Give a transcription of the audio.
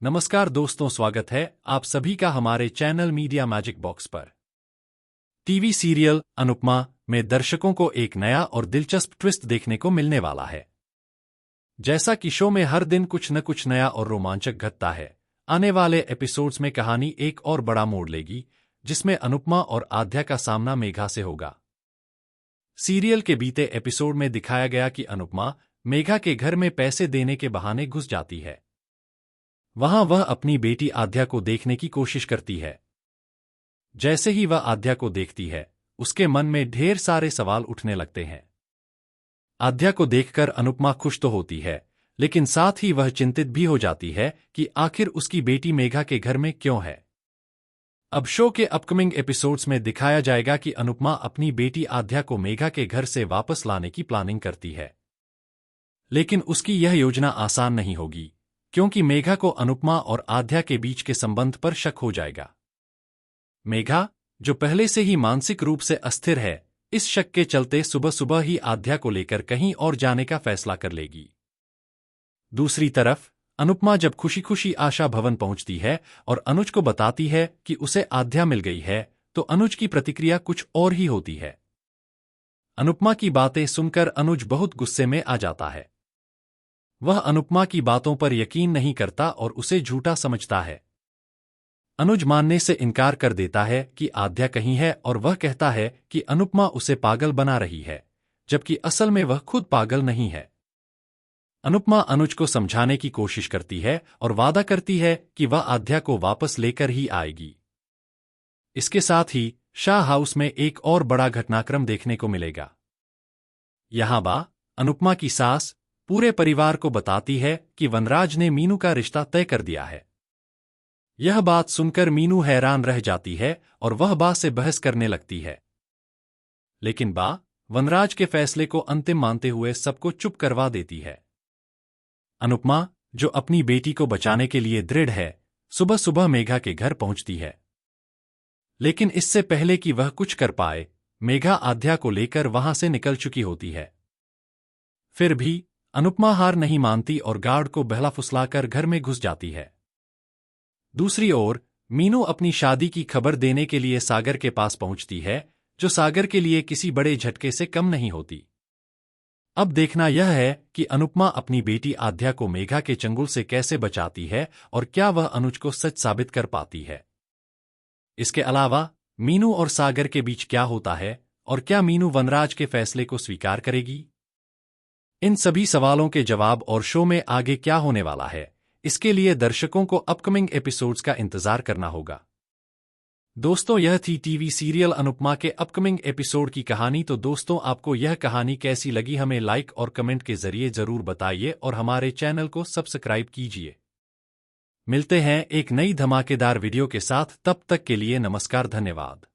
नमस्कार दोस्तों, स्वागत है आप सभी का हमारे चैनल मीडिया मैजिक बॉक्स पर। टीवी सीरियल अनुपमा में दर्शकों को एक नया और दिलचस्प ट्विस्ट देखने को मिलने वाला है। जैसा कि शो में हर दिन कुछ न कुछ नया और रोमांचक घटता है, आने वाले एपिसोड्स में कहानी एक और बड़ा मोड़ लेगी, जिसमें अनुपमा और आद्या का सामना मेघा से होगा। सीरियल के बीते एपिसोड में दिखाया गया कि अनुपमा मेघा के घर में पैसे देने के बहाने घुस जाती है। वहां वह अपनी बेटी आद्या को देखने की कोशिश करती है। जैसे ही वह आद्या को देखती है, उसके मन में ढेर सारे सवाल उठने लगते हैं। आद्या को देखकर अनुपमा खुश तो होती है, लेकिन साथ ही वह चिंतित भी हो जाती है कि आखिर उसकी बेटी मेघा के घर में क्यों है। अब शो के अपकमिंग एपिसोड्स में दिखाया जाएगा कि अनुपमा अपनी बेटी आद्या को मेघा के घर से वापस लाने की प्लानिंग करती है। लेकिन उसकी यह योजना आसान नहीं होगी, क्योंकि मेघा को अनुपमा और आद्या के बीच के संबंध पर शक हो जाएगा। मेघा, जो पहले से ही मानसिक रूप से अस्थिर है, इस शक के चलते सुबह सुबह ही आद्या को लेकर कहीं और जाने का फैसला कर लेगी। दूसरी तरफ अनुपमा जब खुशी खुशी आशा भवन पहुंचती है और अनुज को बताती है कि उसे आद्या मिल गई है, तो अनुज की प्रतिक्रिया कुछ और ही होती है। अनुपमा की बातें सुनकर अनुज बहुत गुस्से में आ जाता है। वह अनुपमा की बातों पर यकीन नहीं करता और उसे झूठा समझता है। अनुज मानने से इनकार कर देता है कि आद्या कहीं है और वह कहता है कि अनुपमा उसे पागल बना रही है, जबकि असल में वह खुद पागल नहीं है। अनुपमा अनुज को समझाने की कोशिश करती है और वादा करती है कि वह आद्या को वापस लेकर ही आएगी। इसके साथ ही शाह हाउस में एक और बड़ा घटनाक्रम देखने को मिलेगा। यहां अनुपमा की सास पूरे परिवार को बताती है कि वनराज ने मीनू का रिश्ता तय कर दिया है। यह बात सुनकर मीनू हैरान रह जाती है और वह से बहस करने लगती है। लेकिन वनराज के फैसले को अंतिम मानते हुए सबको चुप करवा देती है। अनुपमा, जो अपनी बेटी को बचाने के लिए दृढ़ है, सुबह सुबह मेघा के घर पहुंचती है। लेकिन इससे पहले कि वह कुछ कर पाए, मेघा आद्या को लेकर वहां से निकल चुकी होती है। फिर भी अनुपमा हार नहीं मानती और गार्ड को बहला फुसलाकर घर में घुस जाती है। दूसरी ओर मीनू अपनी शादी की खबर देने के लिए सागर के पास पहुंचती है, जो सागर के लिए किसी बड़े झटके से कम नहीं होती। अब देखना यह है कि अनुपमा अपनी बेटी आद्या को मेघा के चंगुल से कैसे बचाती है और क्या वह अनुज को सच साबित कर पाती है। इसके अलावा मीनू और सागर के बीच क्या होता है और क्या मीनू वनराज के फैसले को स्वीकार करेगी? इन सभी सवालों के जवाब और शो में आगे क्या होने वाला है, इसके लिए दर्शकों को अपकमिंग एपिसोड्स का इंतजार करना होगा। दोस्तों, यह थी टीवी सीरियल अनुपमा के अपकमिंग एपिसोड की कहानी। तो दोस्तों, आपको यह कहानी कैसी लगी, हमें लाइक और कमेंट के जरिए जरूर बताइए और हमारे चैनल को सब्सक्राइब कीजिए। मिलते हैं एक नई धमाकेदार वीडियो के साथ, तब तक के लिए नमस्कार, धन्यवाद।